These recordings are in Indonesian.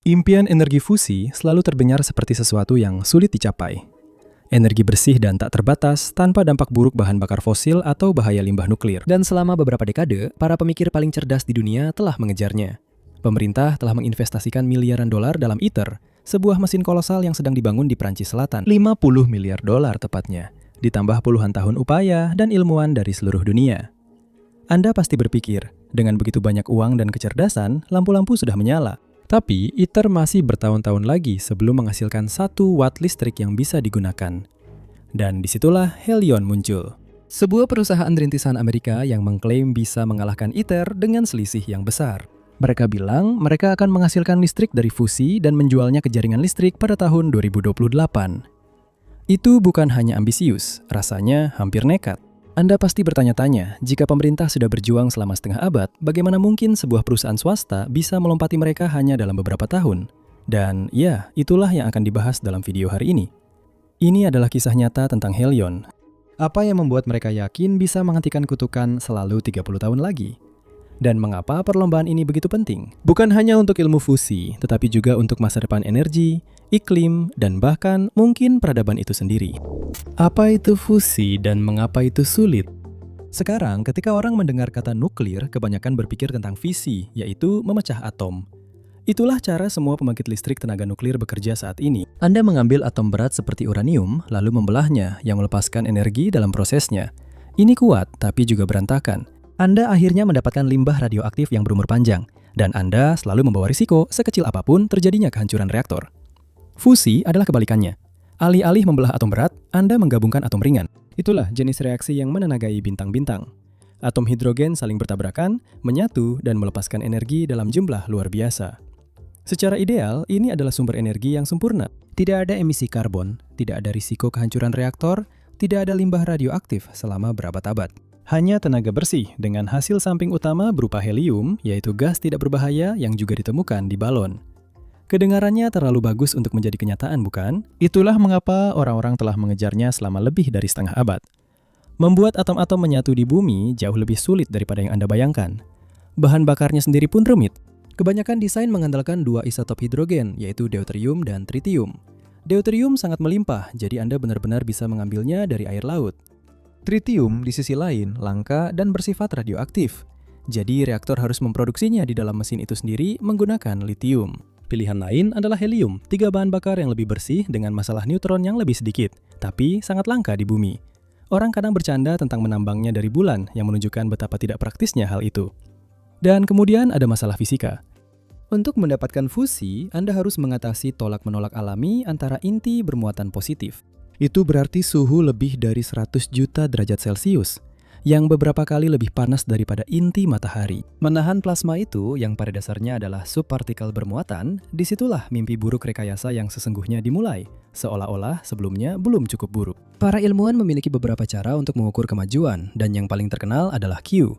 Impian energi fusi selalu terdengar seperti sesuatu yang sulit dicapai. Energi bersih dan tak terbatas tanpa dampak buruk bahan bakar fosil atau bahaya limbah nuklir. Dan selama beberapa dekade, para pemikir paling cerdas di dunia telah mengejarnya. Pemerintah telah menginvestasikan miliaran dolar dalam ITER, sebuah mesin kolosal yang sedang dibangun di Prancis Selatan. 50 miliar dolar tepatnya, ditambah puluhan tahun upaya dan ilmuwan dari seluruh dunia. Anda pasti berpikir, dengan begitu banyak uang dan kecerdasan, lampu-lampu sudah menyala. Tapi, ITER masih bertahun-tahun lagi sebelum menghasilkan 1 watt listrik yang bisa digunakan. Dan disitulah Helion muncul. Sebuah perusahaan rintisan Amerika yang mengklaim bisa mengalahkan ITER dengan selisih yang besar. Mereka bilang mereka akan menghasilkan listrik dari fusi dan menjualnya ke jaringan listrik pada tahun 2028. Itu bukan hanya ambisius, rasanya hampir nekat. Anda pasti bertanya-tanya, jika pemerintah sudah berjuang selama setengah abad, bagaimana mungkin sebuah perusahaan swasta bisa melompati mereka hanya dalam beberapa tahun? Dan ya, itulah yang akan dibahas dalam video hari ini. Ini adalah kisah nyata tentang Helion. Apa yang membuat mereka yakin bisa menghentikan kutukan selalu 30 tahun lagi? Dan mengapa perlombaan ini begitu penting? Bukan hanya untuk ilmu fusi, tetapi juga untuk masa depan energi, iklim, dan bahkan mungkin peradaban itu sendiri. Apa itu fusi dan mengapa itu sulit? Sekarang, ketika orang mendengar kata nuklir, kebanyakan berpikir tentang fisi, yaitu memecah atom. Itulah cara semua pembangkit listrik tenaga nuklir bekerja saat ini. Anda mengambil atom berat seperti uranium, lalu membelahnya, yang melepaskan energi dalam prosesnya. Ini kuat, tapi juga berantakan. Anda akhirnya mendapatkan limbah radioaktif yang berumur panjang, dan Anda selalu membawa risiko sekecil apapun terjadinya kehancuran reaktor. Fusi adalah kebalikannya. Alih-alih membelah atom berat, Anda menggabungkan atom ringan. Itulah jenis reaksi yang menenagai bintang-bintang. Atom hidrogen saling bertabrakan, menyatu, dan melepaskan energi dalam jumlah luar biasa. Secara ideal, ini adalah sumber energi yang sempurna. Tidak ada emisi karbon, tidak ada risiko kehancuran reaktor, tidak ada limbah radioaktif selama berabad-abad. Hanya tenaga bersih dengan hasil samping utama berupa helium, yaitu gas tidak berbahaya yang juga ditemukan di balon. Kedengarannya terlalu bagus untuk menjadi kenyataan, bukan? Itulah mengapa orang-orang telah mengejarnya selama lebih dari setengah abad. Membuat atom-atom menyatu di bumi jauh lebih sulit daripada yang Anda bayangkan. Bahan bakarnya sendiri pun rumit. Kebanyakan desain mengandalkan 2 isotop hidrogen, yaitu deuterium dan tritium. Deuterium sangat melimpah, jadi Anda benar-benar bisa mengambilnya dari air laut. Tritium di sisi lain langka dan bersifat radioaktif. Jadi reaktor harus memproduksinya di dalam mesin itu sendiri menggunakan litium. Pilihan lain adalah helium, 3 bahan bakar yang lebih bersih dengan masalah neutron yang lebih sedikit, tapi sangat langka di bumi. Orang kadang bercanda tentang menambangnya dari bulan yang menunjukkan betapa tidak praktisnya hal itu. Dan kemudian ada masalah fisika. Untuk mendapatkan fusi, Anda harus mengatasi tolak-menolak alami antara inti bermuatan positif. Itu berarti suhu lebih dari 100 juta derajat Celcius, yang beberapa kali lebih panas daripada inti matahari. Menahan plasma itu, yang pada dasarnya adalah subpartikel bermuatan, disitulah mimpi buruk rekayasa yang sesungguhnya dimulai, seolah-olah sebelumnya belum cukup buruk. Para ilmuwan memiliki beberapa cara untuk mengukur kemajuan, dan yang paling terkenal adalah Q.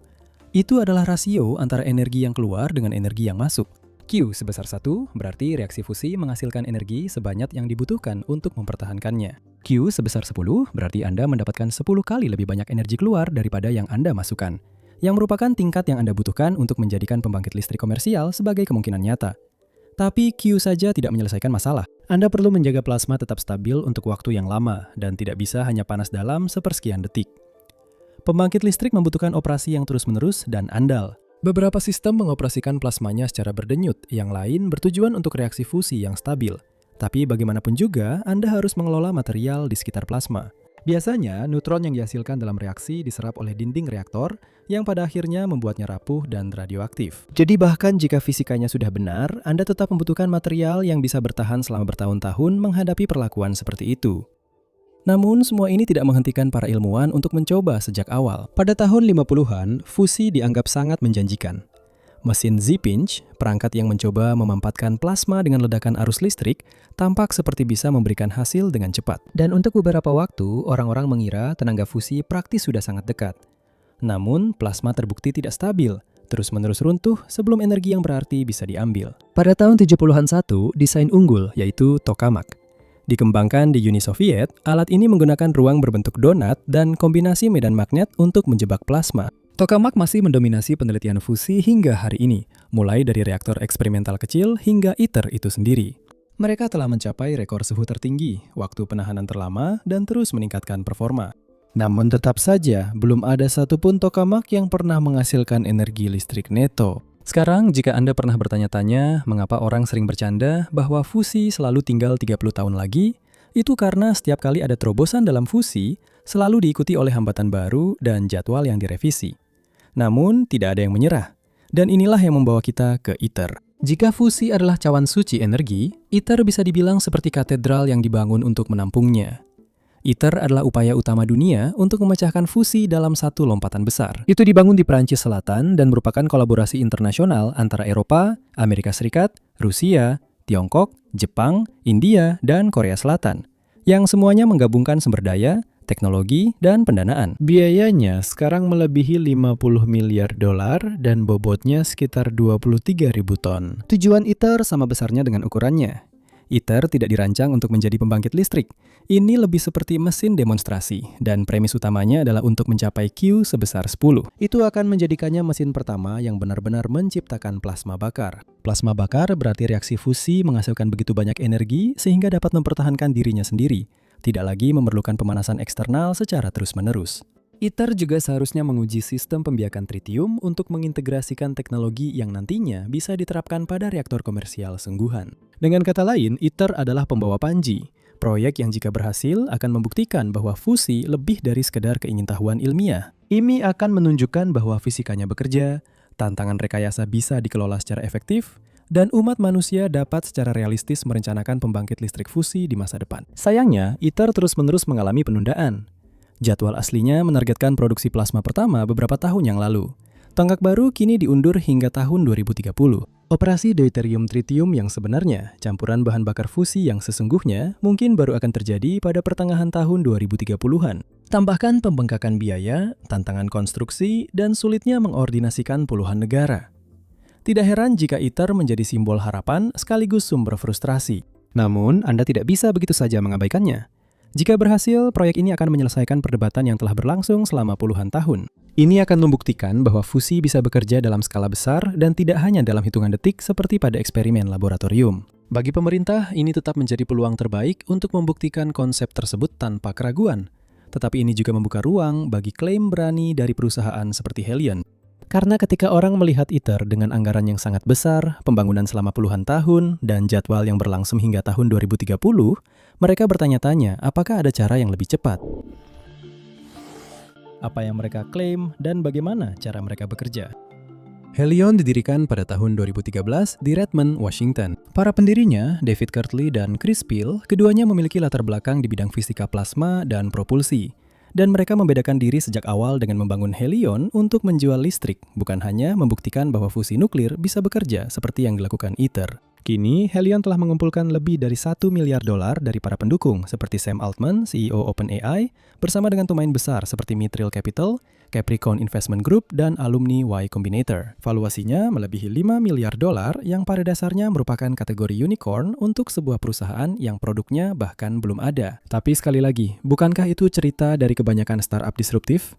Itu adalah rasio antara energi yang keluar dengan energi yang masuk. Q sebesar 1 berarti reaksi fusi menghasilkan energi sebanyak yang dibutuhkan untuk mempertahankannya. Q sebesar 10 berarti Anda mendapatkan 10 kali lebih banyak energi keluar daripada yang Anda masukkan, yang merupakan tingkat yang Anda butuhkan untuk menjadikan pembangkit listrik komersial sebagai kemungkinan nyata. Tapi Q saja tidak menyelesaikan masalah. Anda perlu menjaga plasma tetap stabil untuk waktu yang lama dan tidak bisa hanya panas dalam sepersekian detik. Pembangkit listrik membutuhkan operasi yang terus-menerus dan andal. Beberapa sistem mengoperasikan plasmanya secara berdenyut, yang lain bertujuan untuk reaksi fusi yang stabil. Tapi bagaimanapun juga, Anda harus mengelola material di sekitar plasma. Biasanya, neutron yang dihasilkan dalam reaksi diserap oleh dinding reaktor, yang pada akhirnya membuatnya rapuh dan radioaktif. Jadi bahkan jika fisikanya sudah benar, Anda tetap membutuhkan material yang bisa bertahan selama bertahun-tahun menghadapi perlakuan seperti itu. Namun, semua ini tidak menghentikan para ilmuwan untuk mencoba sejak awal. Pada tahun 50-an, fusi dianggap sangat menjanjikan. Mesin Z-pinch, perangkat yang mencoba memampatkan plasma dengan ledakan arus listrik, tampak seperti bisa memberikan hasil dengan cepat. Dan untuk beberapa waktu, orang-orang mengira tenaga fusi praktis sudah sangat dekat. Namun, plasma terbukti tidak stabil, terus-menerus runtuh sebelum energi yang berarti bisa diambil. Pada tahun 70-an desain unggul, yaitu tokamak. Dikembangkan di Uni Soviet, alat ini menggunakan ruang berbentuk donat dan kombinasi medan magnet untuk menjebak plasma. Tokamak masih mendominasi penelitian fusi hingga hari ini, mulai dari reaktor eksperimental kecil hingga ITER itu sendiri. Mereka telah mencapai rekor suhu tertinggi, waktu penahanan terlama, dan terus meningkatkan performa. Namun tetap saja, belum ada satupun tokamak yang pernah menghasilkan energi listrik neto. Sekarang, jika Anda pernah bertanya-tanya mengapa orang sering bercanda bahwa fusi selalu tinggal 30 tahun lagi, itu karena setiap kali ada terobosan dalam fusi, selalu diikuti oleh hambatan baru dan jadwal yang direvisi. Namun, tidak ada yang menyerah. Dan inilah yang membawa kita ke ITER. Jika fusi adalah cawan suci energi, ITER bisa dibilang seperti katedral yang dibangun untuk menampungnya. ITER adalah upaya utama dunia untuk memecahkan fusi dalam satu lompatan besar. Itu dibangun di Perancis Selatan dan merupakan kolaborasi internasional antara Eropa, Amerika Serikat, Rusia, Tiongkok, Jepang, India, dan Korea Selatan, yang semuanya menggabungkan sumber daya, teknologi, dan pendanaan. Biayanya sekarang melebihi 50 miliar dolar dan bobotnya sekitar 23.000 ton. Tujuan ITER sama besarnya dengan ukurannya. ITER tidak dirancang untuk menjadi pembangkit listrik. Ini lebih seperti mesin demonstrasi, dan premis utamanya adalah untuk mencapai Q sebesar 10. Itu akan menjadikannya mesin pertama yang benar-benar menciptakan plasma bakar. Plasma bakar berarti reaksi fusi menghasilkan begitu banyak energi sehingga dapat mempertahankan dirinya sendiri. Tidak lagi memerlukan pemanasan eksternal secara terus-menerus. ITER juga seharusnya menguji sistem pembiakan tritium untuk mengintegrasikan teknologi yang nantinya bisa diterapkan pada reaktor komersial sungguhan. Dengan kata lain, ITER adalah pembawa panji, proyek yang jika berhasil akan membuktikan bahwa fusi lebih dari sekedar keingintahuan ilmiah. Ini akan menunjukkan bahwa fisikanya bekerja, tantangan rekayasa bisa dikelola secara efektif, dan umat manusia dapat secara realistis merencanakan pembangkit listrik fusi di masa depan. Sayangnya, ITER terus-menerus mengalami penundaan. Jadwal aslinya menargetkan produksi plasma pertama beberapa tahun yang lalu. Tonggak baru kini diundur hingga tahun 2030. Operasi deuterium-tritium yang sebenarnya, campuran bahan bakar fusi yang sesungguhnya, mungkin baru akan terjadi pada pertengahan tahun 2030-an. Tambahkan pembengkakan biaya, tantangan konstruksi, dan sulitnya mengordinasikan puluhan negara. Tidak heran jika ITER menjadi simbol harapan sekaligus sumber frustrasi. Namun, Anda tidak bisa begitu saja mengabaikannya. Jika berhasil, proyek ini akan menyelesaikan perdebatan yang telah berlangsung selama puluhan tahun. Ini akan membuktikan bahwa fusi bisa bekerja dalam skala besar dan tidak hanya dalam hitungan detik seperti pada eksperimen laboratorium. Bagi pemerintah, ini tetap menjadi peluang terbaik untuk membuktikan konsep tersebut tanpa keraguan. Tetapi ini juga membuka ruang bagi klaim berani dari perusahaan seperti Helion. Karena ketika orang melihat ITER dengan anggaran yang sangat besar, pembangunan selama puluhan tahun, dan jadwal yang berlangsung hingga tahun 2030, mereka bertanya-tanya apakah ada cara yang lebih cepat. Apa yang mereka klaim dan bagaimana cara mereka bekerja. Helion didirikan pada tahun 2013 di Redmond, Washington. Para pendirinya, David Kirtley dan Chris Peel, keduanya memiliki latar belakang di bidang fisika plasma dan propulsi. Dan mereka membedakan diri sejak awal dengan membangun Helion untuk menjual listrik, bukan hanya membuktikan bahwa fusi nuklir bisa bekerja seperti yang dilakukan ITER. Kini, Helion telah mengumpulkan lebih dari $1 miliar dari para pendukung seperti Sam Altman, CEO OpenAI, bersama dengan pemain besar seperti Mithril Capital, Capricorn Investment Group, dan alumni Y Combinator. Valuasinya melebihi $5 miliar yang pada dasarnya merupakan kategori unicorn untuk sebuah perusahaan yang produknya bahkan belum ada. Tapi sekali lagi, bukankah itu cerita dari kebanyakan startup disruptif?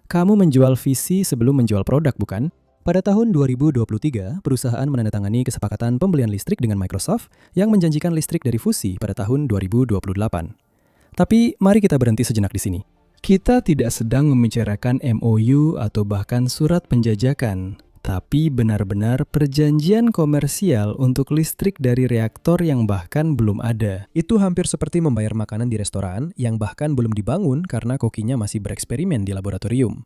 Kamu menjual visi sebelum menjual produk, bukan? Pada tahun 2023, perusahaan menandatangani kesepakatan pembelian listrik dengan Microsoft yang menjanjikan listrik dari fusi pada tahun 2028. Tapi mari kita berhenti sejenak di sini. Kita tidak sedang membicarakan MOU atau bahkan surat penjajakan, tapi benar-benar perjanjian komersial untuk listrik dari reaktor yang bahkan belum ada. Itu hampir seperti membayar makanan di restoran yang bahkan belum dibangun karena kokinya masih bereksperimen di laboratorium.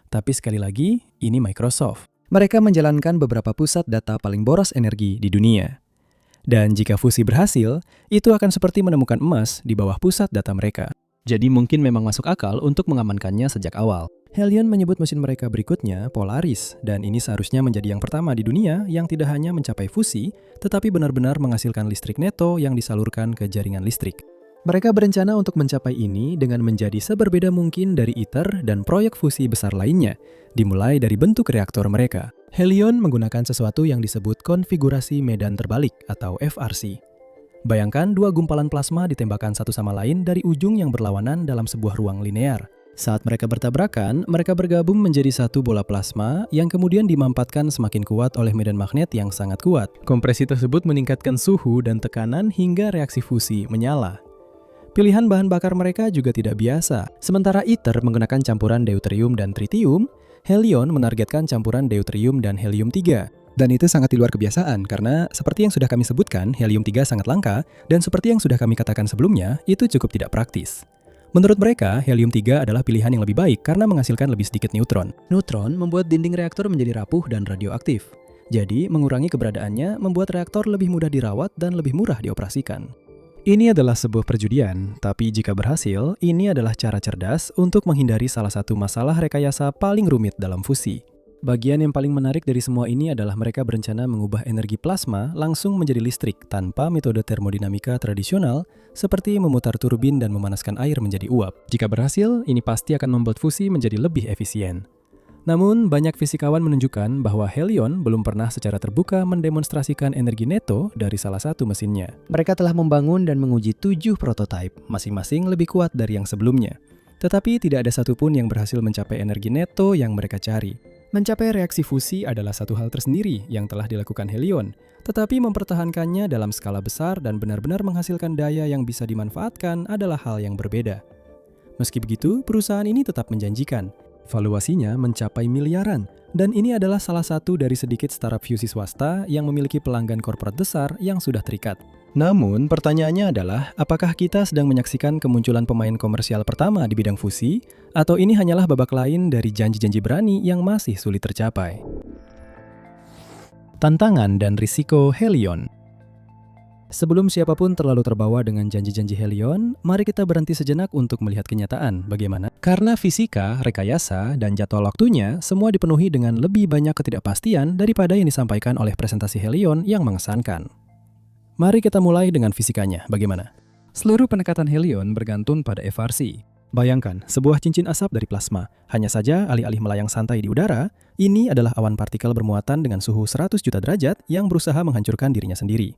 Tapi sekali lagi, ini Microsoft. Mereka menjalankan beberapa pusat data paling boros energi di dunia. Dan jika fusi berhasil, itu akan seperti menemukan emas di bawah pusat data mereka. Jadi mungkin memang masuk akal untuk mengamankannya sejak awal. Helion menyebut mesin mereka berikutnya Polaris, dan ini seharusnya menjadi yang pertama di dunia yang tidak hanya mencapai fusi, tetapi benar-benar menghasilkan listrik neto yang disalurkan ke jaringan listrik. Mereka berencana untuk mencapai ini dengan menjadi seberbeda mungkin dari ITER dan proyek fusi besar lainnya, dimulai dari bentuk reaktor mereka. Helion menggunakan sesuatu yang disebut konfigurasi medan terbalik atau FRC. Bayangkan dua gumpalan plasma ditembakkan satu sama lain dari ujung yang berlawanan dalam sebuah ruang linear. Saat mereka bertabrakan, mereka bergabung menjadi satu bola plasma yang kemudian dimampatkan semakin kuat oleh medan magnet yang sangat kuat. Kompresi tersebut meningkatkan suhu dan tekanan hingga reaksi fusi menyala. Pilihan bahan bakar mereka juga tidak biasa. Sementara ITER menggunakan campuran deuterium dan tritium, Helion menargetkan campuran deuterium dan helium-3. Dan itu sangat di luar kebiasaan karena seperti yang sudah kami sebutkan, helium-3 sangat langka dan seperti yang sudah kami katakan sebelumnya, itu cukup tidak praktis. Menurut mereka, helium-3 adalah pilihan yang lebih baik karena menghasilkan lebih sedikit neutron. Neutron membuat dinding reaktor menjadi rapuh dan radioaktif. Jadi, mengurangi keberadaannya membuat reaktor lebih mudah dirawat dan lebih murah dioperasikan. Ini adalah sebuah perjudian, tapi jika berhasil, ini adalah cara cerdas untuk menghindari salah satu masalah rekayasa paling rumit dalam fusi. Bagian yang paling menarik dari semua ini adalah mereka berencana mengubah energi plasma langsung menjadi listrik tanpa metode termodinamika tradisional seperti memutar turbin dan memanaskan air menjadi uap. Jika berhasil, ini pasti akan membuat fusi menjadi lebih efisien. Namun, banyak fisikawan menunjukkan bahwa Helion belum pernah secara terbuka mendemonstrasikan energi neto dari salah satu mesinnya. Mereka telah membangun dan menguji 7 prototipe, masing-masing lebih kuat dari yang sebelumnya. Tetapi tidak ada satupun yang berhasil mencapai energi neto yang mereka cari. Mencapai reaksi fusi adalah satu hal tersendiri yang telah dilakukan Helion, tetapi mempertahankannya dalam skala besar dan benar-benar menghasilkan daya yang bisa dimanfaatkan adalah hal yang berbeda. Meski begitu, perusahaan ini tetap menjanjikan. Valuasinya mencapai miliaran, dan ini adalah salah satu dari sedikit startup fusi swasta yang memiliki pelanggan korporat besar yang sudah terikat. Namun, pertanyaannya adalah, apakah kita sedang menyaksikan kemunculan pemain komersial pertama di bidang fusi, atau ini hanyalah babak lain dari janji-janji berani yang masih sulit tercapai? Tantangan dan risiko Helion. Sebelum siapapun terlalu terbawa dengan janji-janji Helion, mari kita berhenti sejenak untuk melihat kenyataan bagaimana. Karena fisika, rekayasa, dan jadwal waktunya semua dipenuhi dengan lebih banyak ketidakpastian daripada yang disampaikan oleh presentasi Helion yang mengesankan. Mari kita mulai dengan fisikanya, bagaimana? Seluruh pendekatan Helion bergantung pada FRC. Bayangkan, sebuah cincin asap dari plasma. Hanya saja, alih-alih melayang santai di udara, ini adalah awan partikel bermuatan dengan suhu 100 juta derajat yang berusaha menghancurkan dirinya sendiri.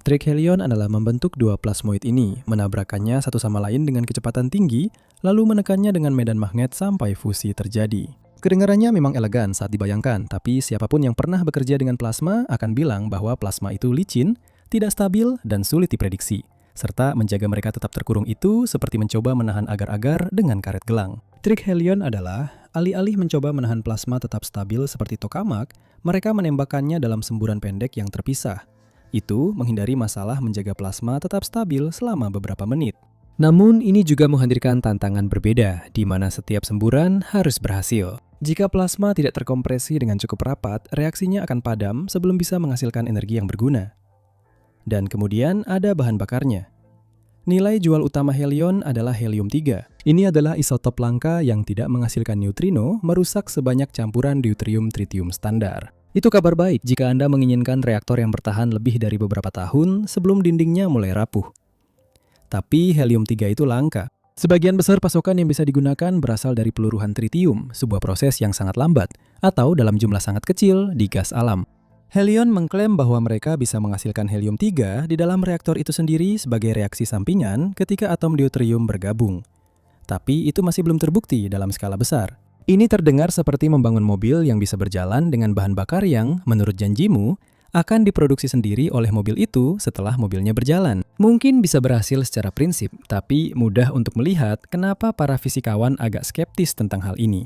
Trik Helion adalah membentuk dua plasmoid ini, menabrakannya satu sama lain dengan kecepatan tinggi, lalu menekannya dengan medan magnet sampai fusi terjadi. Kedengarannya memang elegan saat dibayangkan, tapi siapapun yang pernah bekerja dengan plasma akan bilang bahwa plasma itu licin, tidak stabil, dan sulit diprediksi. Serta menjaga mereka tetap terkurung itu seperti mencoba menahan agar-agar dengan karet gelang. Trik Helion adalah, alih-alih mencoba menahan plasma tetap stabil seperti tokamak, mereka menembakkannya dalam semburan pendek yang terpisah. Itu menghindari masalah menjaga plasma tetap stabil selama beberapa menit. Namun ini juga menghadirkan tantangan berbeda, di mana setiap semburan harus berhasil. Jika plasma tidak terkompresi dengan cukup rapat, reaksinya akan padam sebelum bisa menghasilkan energi yang berguna. Dan kemudian ada bahan bakarnya. Nilai jual utama Helion adalah helium-3. Ini adalah isotop langka yang tidak menghasilkan neutrino, merusak sebanyak campuran deuterium-tritium standar. Itu kabar baik jika Anda menginginkan reaktor yang bertahan lebih dari beberapa tahun sebelum dindingnya mulai rapuh. Tapi helium-3 itu langka. Sebagian besar pasokan yang bisa digunakan berasal dari peluruhan tritium, sebuah proses yang sangat lambat, atau dalam jumlah sangat kecil di gas alam. Helion mengklaim bahwa mereka bisa menghasilkan helium-3 di dalam reaktor itu sendiri sebagai reaksi sampingan ketika atom deuterium bergabung. Tapi itu masih belum terbukti dalam skala besar. Ini terdengar seperti membangun mobil yang bisa berjalan dengan bahan bakar yang, menurut janjimu, akan diproduksi sendiri oleh mobil itu setelah mobilnya berjalan. Mungkin bisa berhasil secara prinsip, tapi mudah untuk melihat kenapa para fisikawan agak skeptis tentang hal ini.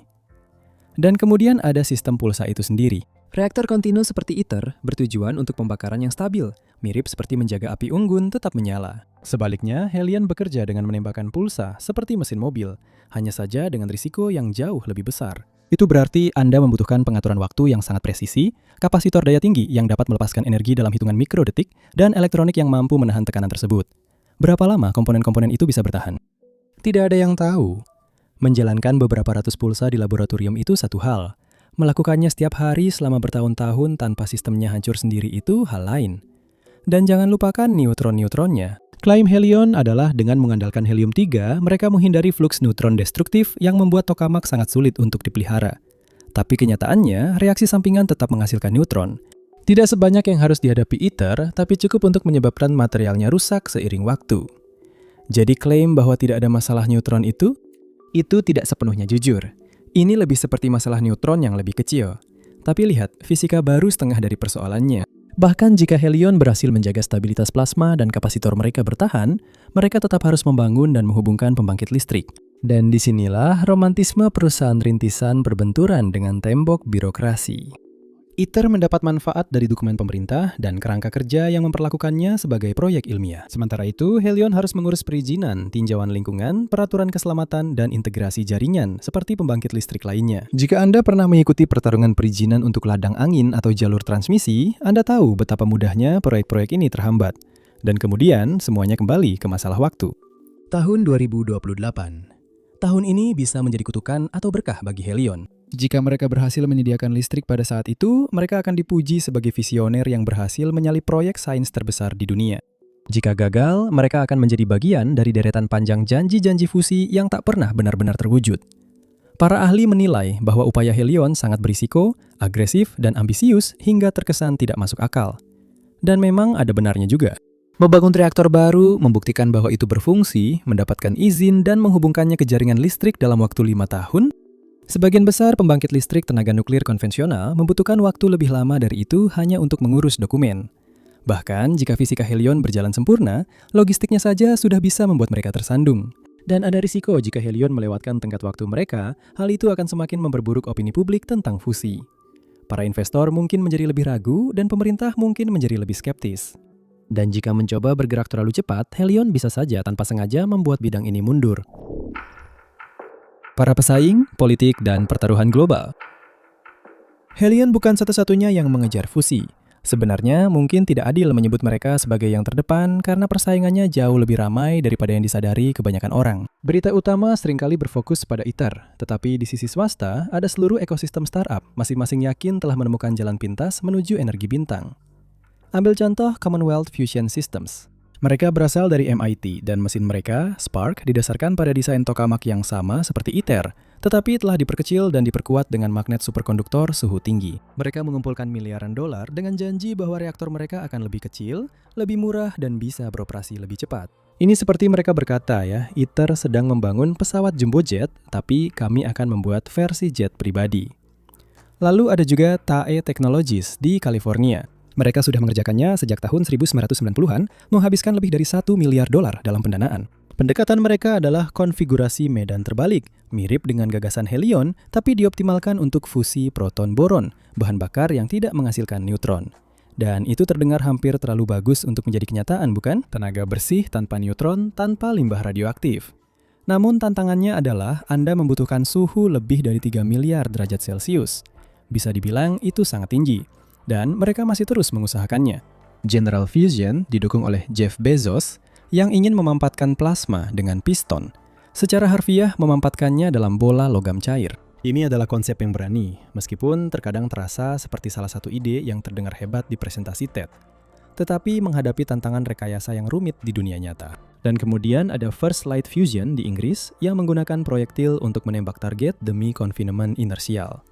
Dan kemudian ada sistem pulsa itu sendiri. Reaktor kontinu seperti ITER bertujuan untuk pembakaran yang stabil, mirip seperti menjaga api unggun tetap menyala. Sebaliknya, Helion bekerja dengan menembakkan pulsa seperti mesin mobil, hanya saja dengan risiko yang jauh lebih besar. Itu berarti Anda membutuhkan pengaturan waktu yang sangat presisi, kapasitor daya tinggi yang dapat melepaskan energi dalam hitungan mikrodetik, dan elektronik yang mampu menahan tekanan tersebut. Berapa lama komponen-komponen itu bisa bertahan? Tidak ada yang tahu. Menjalankan beberapa ratus pulsa di laboratorium itu satu hal. Melakukannya setiap hari selama bertahun-tahun tanpa sistemnya hancur sendiri itu hal lain. Dan jangan lupakan neutron-neutronnya. Klaim Helion adalah dengan mengandalkan helium-3, mereka menghindari fluks neutron destruktif yang membuat tokamak sangat sulit untuk dipelihara. Tapi kenyataannya, reaksi sampingan tetap menghasilkan neutron. Tidak sebanyak yang harus dihadapi ITER, tapi cukup untuk menyebabkan materialnya rusak seiring waktu. Jadi klaim bahwa tidak ada masalah neutron itu Itu tidak sepenuhnya jujur. Ini lebih seperti masalah neutron yang lebih kecil. Tapi lihat, fisika baru setengah dari persoalannya. Bahkan jika helion berhasil menjaga stabilitas plasma dan kapasitor mereka bertahan, mereka tetap harus membangun dan menghubungkan pembangkit listrik. Dan disinilah romantisme perusahaan rintisan berbenturan dengan tembok birokrasi. ITER mendapat manfaat dari dokumen pemerintah dan kerangka kerja yang memperlakukannya sebagai proyek ilmiah. Sementara itu, Helion harus mengurus perizinan, tinjauan lingkungan, peraturan keselamatan, dan integrasi jaringan seperti pembangkit listrik lainnya. Jika Anda pernah mengikuti pertarungan perizinan untuk ladang angin atau jalur transmisi, Anda tahu betapa mudahnya proyek-proyek ini terhambat. Dan kemudian, semuanya kembali ke masalah waktu. Tahun 2028. Tahun ini bisa menjadi kutukan atau berkah bagi Helion. Jika mereka berhasil menyediakan listrik pada saat itu, mereka akan dipuji sebagai visioner yang berhasil menyalip proyek sains terbesar di dunia. Jika gagal, mereka akan menjadi bagian dari deretan panjang janji-janji fusi yang tak pernah benar-benar terwujud. Para ahli menilai bahwa upaya Helion sangat berisiko, agresif, dan ambisius hingga terkesan tidak masuk akal. Dan memang ada benarnya juga. Membangun reaktor baru, membuktikan bahwa itu berfungsi, mendapatkan izin, dan menghubungkannya ke jaringan listrik dalam waktu 5 tahun, sebagian besar pembangkit listrik tenaga nuklir konvensional membutuhkan waktu lebih lama dari itu hanya untuk mengurus dokumen. Bahkan jika fisika Helion berjalan sempurna, logistiknya saja sudah bisa membuat mereka tersandung. Dan ada risiko jika Helion melewatkan tenggat waktu mereka, hal itu akan semakin memperburuk opini publik tentang fusi. Para investor mungkin menjadi lebih ragu dan pemerintah mungkin menjadi lebih skeptis. Dan jika mencoba bergerak terlalu cepat, Helion bisa saja tanpa sengaja membuat bidang ini mundur. Para pesaing, politik, dan pertaruhan global. Helion bukan satu-satunya yang mengejar fusi. Sebenarnya mungkin tidak adil menyebut mereka sebagai yang terdepan karena persaingannya jauh lebih ramai daripada yang disadari kebanyakan orang. Berita utama seringkali berfokus pada ITER, tetapi di sisi swasta ada seluruh ekosistem startup masing-masing yakin telah menemukan jalan pintas menuju energi bintang. Ambil contoh Commonwealth Fusion Systems. Mereka berasal dari MIT dan mesin mereka, Spark, didasarkan pada desain tokamak yang sama seperti ITER, tetapi telah diperkecil dan diperkuat dengan magnet superkonduktor suhu tinggi. Mereka mengumpulkan miliaran dolar dengan janji bahwa reaktor mereka akan lebih kecil, lebih murah, dan bisa beroperasi lebih cepat. Ini seperti mereka berkata ya, ITER sedang membangun pesawat jumbo jet, tapi kami akan membuat versi jet pribadi. Lalu ada juga TAE Technologies di California. Mereka sudah mengerjakannya sejak tahun 1990-an, menghabiskan lebih dari $1 miliar dalam pendanaan. Pendekatan mereka adalah konfigurasi medan terbalik, mirip dengan gagasan Helion, tapi dioptimalkan untuk fusi proton-boron, bahan bakar yang tidak menghasilkan neutron. Dan itu terdengar hampir terlalu bagus untuk menjadi kenyataan, bukan? Tenaga bersih tanpa neutron, tanpa limbah radioaktif. Namun tantangannya adalah Anda membutuhkan suhu lebih dari 3 miliar derajat Celcius. Bisa dibilang itu sangat tinggi. Dan mereka masih terus mengusahakannya. General Fusion didukung oleh Jeff Bezos yang ingin memampatkan plasma dengan piston. Secara harfiah memampatkannya dalam bola logam cair. Ini adalah konsep yang berani, meskipun terkadang terasa seperti salah satu ide yang terdengar hebat di presentasi TED. Tetapi menghadapi tantangan rekayasa yang rumit di dunia nyata. Dan kemudian ada First Light Fusion di Inggris yang menggunakan proyektil untuk menembak target demi confinement inersial.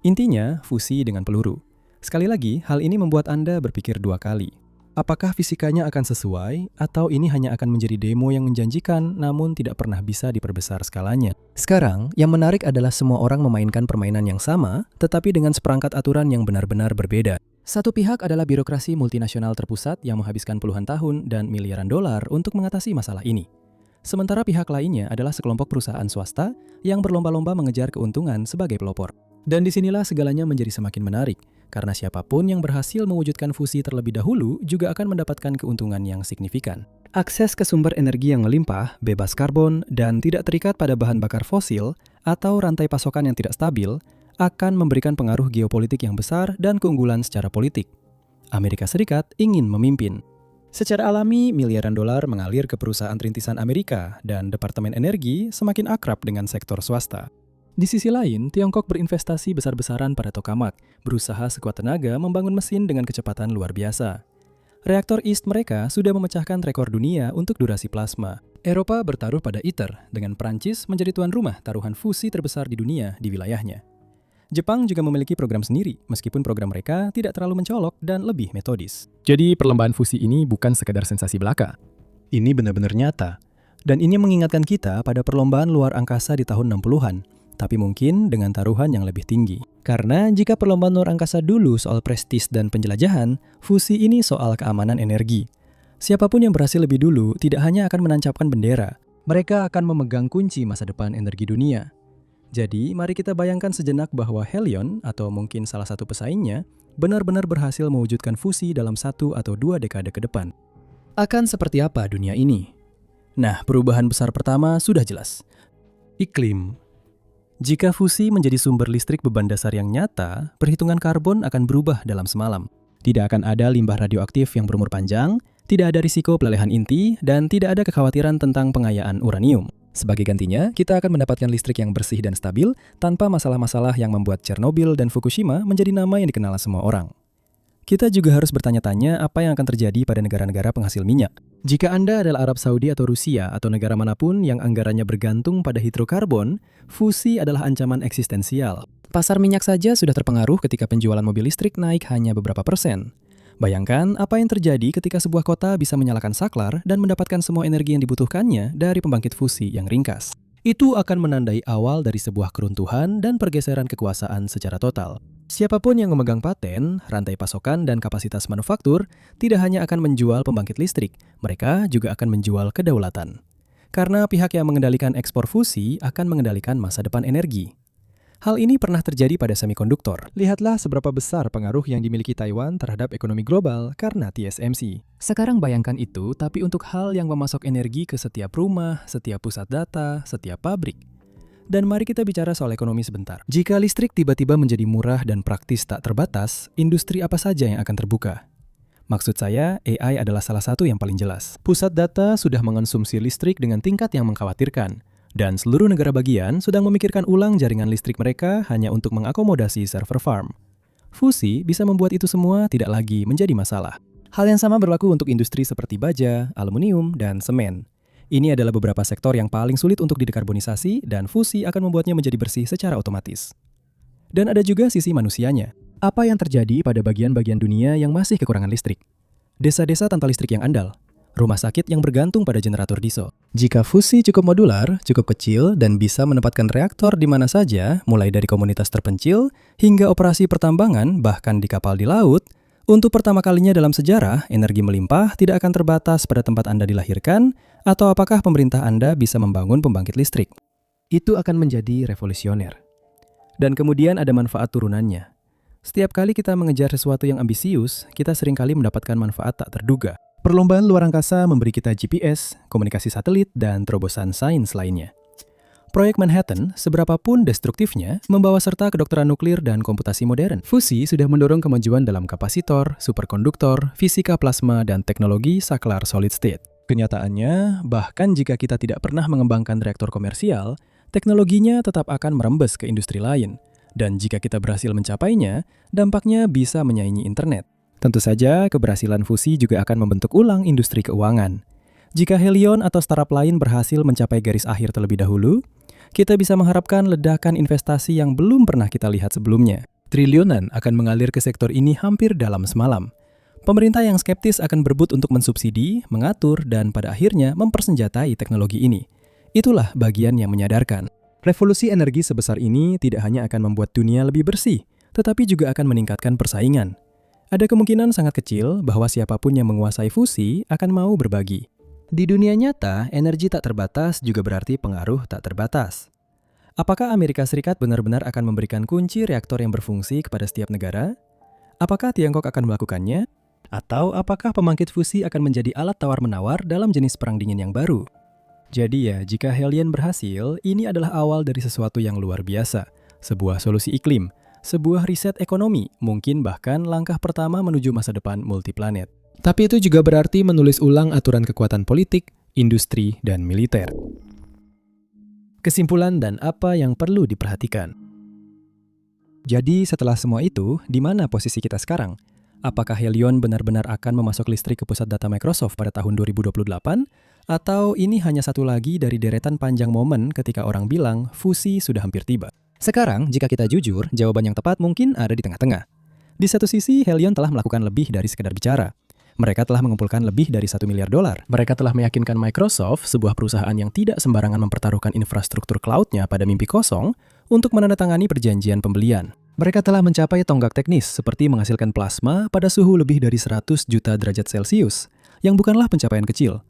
Intinya, fusi dengan peluru. Sekali lagi, hal ini membuat Anda berpikir 2 kali. Apakah fisikanya akan sesuai, atau ini hanya akan menjadi demo yang menjanjikan namun tidak pernah bisa diperbesar skalanya? Sekarang, yang menarik adalah semua orang memainkan permainan yang sama, tetapi dengan seperangkat aturan yang benar-benar berbeda. Satu pihak adalah birokrasi multinasional terpusat yang menghabiskan puluhan tahun dan miliaran dolar untuk mengatasi masalah ini. Sementara pihak lainnya adalah sekelompok perusahaan swasta yang berlomba-lomba mengejar keuntungan sebagai pelopor. Dan disinilah segalanya menjadi semakin menarik, karena siapapun yang berhasil mewujudkan fusi terlebih dahulu juga akan mendapatkan keuntungan yang signifikan. Akses ke sumber energi yang melimpah, bebas karbon, dan tidak terikat pada bahan bakar fosil atau rantai pasokan yang tidak stabil akan memberikan pengaruh geopolitik yang besar dan keunggulan secara politik. Amerika Serikat ingin memimpin. Secara alami, miliaran dolar mengalir ke perusahaan rintisan Amerika dan Departemen Energi semakin akrab dengan sektor swasta. Di sisi lain, Tiongkok berinvestasi besar-besaran pada tokamak, berusaha sekuat tenaga membangun mesin dengan kecepatan luar biasa. Reaktor East mereka sudah memecahkan rekor dunia untuk durasi plasma. Eropa bertaruh pada ITER, dengan Prancis menjadi tuan rumah taruhan fusi terbesar di dunia di wilayahnya. Jepang juga memiliki program sendiri, meskipun program mereka tidak terlalu mencolok dan lebih metodis. Jadi perlombaan fusi ini bukan sekedar sensasi belaka. Ini benar-benar nyata. Dan ini mengingatkan kita pada perlombaan luar angkasa di tahun 60-an, tapi mungkin dengan taruhan yang lebih tinggi. Karena jika perlombaan luar angkasa dulu soal prestis dan penjelajahan, fusi ini soal keamanan energi. Siapapun yang berhasil lebih dulu tidak hanya akan menancapkan bendera, mereka akan memegang kunci masa depan energi dunia. Jadi, mari kita bayangkan sejenak bahwa Helion, atau mungkin salah satu pesaingnya, benar-benar berhasil mewujudkan fusi dalam 1 atau 2 dekade ke depan. Akan seperti apa dunia ini? Nah, perubahan besar pertama sudah jelas. Iklim. Jika fusi menjadi sumber listrik beban dasar yang nyata, perhitungan karbon akan berubah dalam semalam. Tidak akan ada limbah radioaktif yang berumur panjang, tidak ada risiko pelelehan inti, dan tidak ada kekhawatiran tentang pengayaan uranium. Sebagai gantinya, kita akan mendapatkan listrik yang bersih dan stabil tanpa masalah-masalah yang membuat Chernobyl dan Fukushima menjadi nama yang dikenal semua orang. Kita juga harus bertanya-tanya apa yang akan terjadi pada negara-negara penghasil minyak. Jika Anda adalah Arab Saudi atau Rusia atau negara manapun yang anggarannya bergantung pada hidrokarbon, fusi adalah ancaman eksistensial. Pasar minyak saja sudah terpengaruh ketika penjualan mobil listrik naik hanya beberapa persen. Bayangkan apa yang terjadi ketika sebuah kota bisa menyalakan saklar dan mendapatkan semua energi yang dibutuhkannya dari pembangkit fusi yang ringkas. Itu akan menandai awal dari sebuah keruntuhan dan pergeseran kekuasaan secara total. Siapapun yang memegang paten, rantai pasokan, dan kapasitas manufaktur tidak hanya akan menjual pembangkit listrik, mereka juga akan menjual kedaulatan. Karena pihak yang mengendalikan ekspor fusi akan mengendalikan masa depan energi. Hal ini pernah terjadi pada semikonduktor. Lihatlah seberapa besar pengaruh yang dimiliki Taiwan terhadap ekonomi global karena TSMC. Sekarang bayangkan itu, tapi untuk hal yang memasok energi ke setiap rumah, setiap pusat data, setiap pabrik. Dan mari kita bicara soal ekonomi sebentar. Jika listrik tiba-tiba menjadi murah dan praktis tak terbatas, industri apa saja yang akan terbuka? Maksud saya, AI adalah salah satu yang paling jelas. Pusat data sudah mengonsumsi listrik dengan tingkat yang mengkhawatirkan. Dan seluruh negara bagian sedang memikirkan ulang jaringan listrik mereka hanya untuk mengakomodasi server farm. Fusi bisa membuat itu semua tidak lagi menjadi masalah. Hal yang sama berlaku untuk industri seperti baja, aluminium, dan semen. Ini adalah beberapa sektor yang paling sulit untuk didekarbonisasi dan fusi akan membuatnya menjadi bersih secara otomatis. Dan ada juga sisi manusianya. Apa yang terjadi pada bagian-bagian dunia yang masih kekurangan listrik? Desa-desa tanpa listrik yang andal. Rumah sakit yang bergantung pada generator diesel. Jika fusi cukup modular, cukup kecil, dan bisa menempatkan reaktor di mana saja, mulai dari komunitas terpencil hingga operasi pertambangan, bahkan di kapal di laut, untuk pertama kalinya dalam sejarah, energi melimpah tidak akan terbatas pada tempat Anda dilahirkan, atau apakah pemerintah Anda bisa membangun pembangkit listrik. Itu akan menjadi revolusioner. Dan kemudian ada manfaat turunannya. Setiap kali kita mengejar sesuatu yang ambisius, kita seringkali mendapatkan manfaat tak terduga. Perlombaan luar angkasa memberi kita GPS, komunikasi satelit, dan terobosan sains lainnya. Proyek Manhattan, seberapapun destruktifnya, membawa serta kedokteran nuklir dan komputasi modern. Fusi sudah mendorong kemajuan dalam kapasitor, superkonduktor, fisika plasma, dan teknologi saklar solid state. Kenyataannya, bahkan jika kita tidak pernah mengembangkan reaktor komersial, teknologinya tetap akan merembes ke industri lain. Dan jika kita berhasil mencapainya, dampaknya bisa menyaingi internet. Tentu saja, keberhasilan fusi juga akan membentuk ulang industri keuangan. Jika Helion atau startup lain berhasil mencapai garis akhir terlebih dahulu, kita bisa mengharapkan ledakan investasi yang belum pernah kita lihat sebelumnya. Triliunan akan mengalir ke sektor ini hampir dalam semalam. Pemerintah yang skeptis akan berebut untuk mensubsidi, mengatur, dan pada akhirnya mempersenjatai teknologi ini. Itulah bagian yang menyadarkan. Revolusi energi sebesar ini tidak hanya akan membuat dunia lebih bersih, tetapi juga akan meningkatkan persaingan. Ada kemungkinan sangat kecil bahwa siapapun yang menguasai fusi akan mau berbagi. Di dunia nyata, energi tak terbatas juga berarti pengaruh tak terbatas. Apakah Amerika Serikat benar-benar akan memberikan kunci reaktor yang berfungsi kepada setiap negara? Apakah Tiongkok akan melakukannya? Atau apakah pembangkit fusi akan menjadi alat tawar-menawar dalam jenis perang dingin yang baru? Jadi ya, jika Helion berhasil, ini adalah awal dari sesuatu yang luar biasa. Sebuah solusi iklim, sebuah riset ekonomi, mungkin bahkan langkah pertama menuju masa depan multiplanet. Tapi itu juga berarti menulis ulang aturan kekuatan politik, industri, dan militer. Kesimpulan dan apa yang perlu diperhatikan. Jadi setelah semua itu, di mana posisi kita sekarang? Apakah Helion benar-benar akan memasok listrik ke pusat data Microsoft pada tahun 2028? Atau ini hanya satu lagi dari deretan panjang momen ketika orang bilang fusi sudah hampir tiba? Sekarang, jika kita jujur, jawaban yang tepat mungkin ada di tengah-tengah. Di satu sisi, Helion telah melakukan lebih dari sekedar bicara. Mereka telah mengumpulkan lebih dari $1 miliar. Mereka telah meyakinkan Microsoft, sebuah perusahaan yang tidak sembarangan mempertaruhkan infrastruktur cloud-nya pada mimpi kosong, untuk menandatangani perjanjian pembelian. Mereka telah mencapai tonggak teknis seperti menghasilkan plasma pada suhu lebih dari 100 juta derajat Celcius, yang bukanlah pencapaian kecil.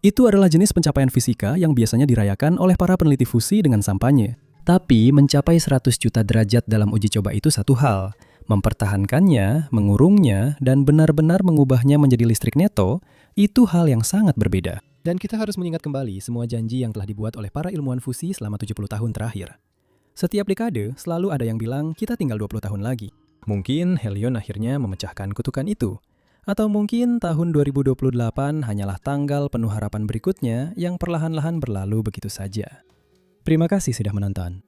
Itu adalah jenis pencapaian fisika yang biasanya dirayakan oleh para peneliti fusi dengan sampanye. Tapi mencapai 100 juta derajat dalam uji coba itu satu hal. Mempertahankannya, mengurungnya, dan benar-benar mengubahnya menjadi listrik neto, itu hal yang sangat berbeda. Dan kita harus mengingat kembali semua janji yang telah dibuat oleh para ilmuwan fusi selama 70 tahun terakhir. Setiap dekade, selalu ada yang bilang kita tinggal 20 tahun lagi. Mungkin Helion akhirnya memecahkan kutukan itu. Atau mungkin tahun 2028 hanyalah tanggal penuh harapan berikutnya yang perlahan-lahan berlalu begitu saja. Terima kasih sudah menonton.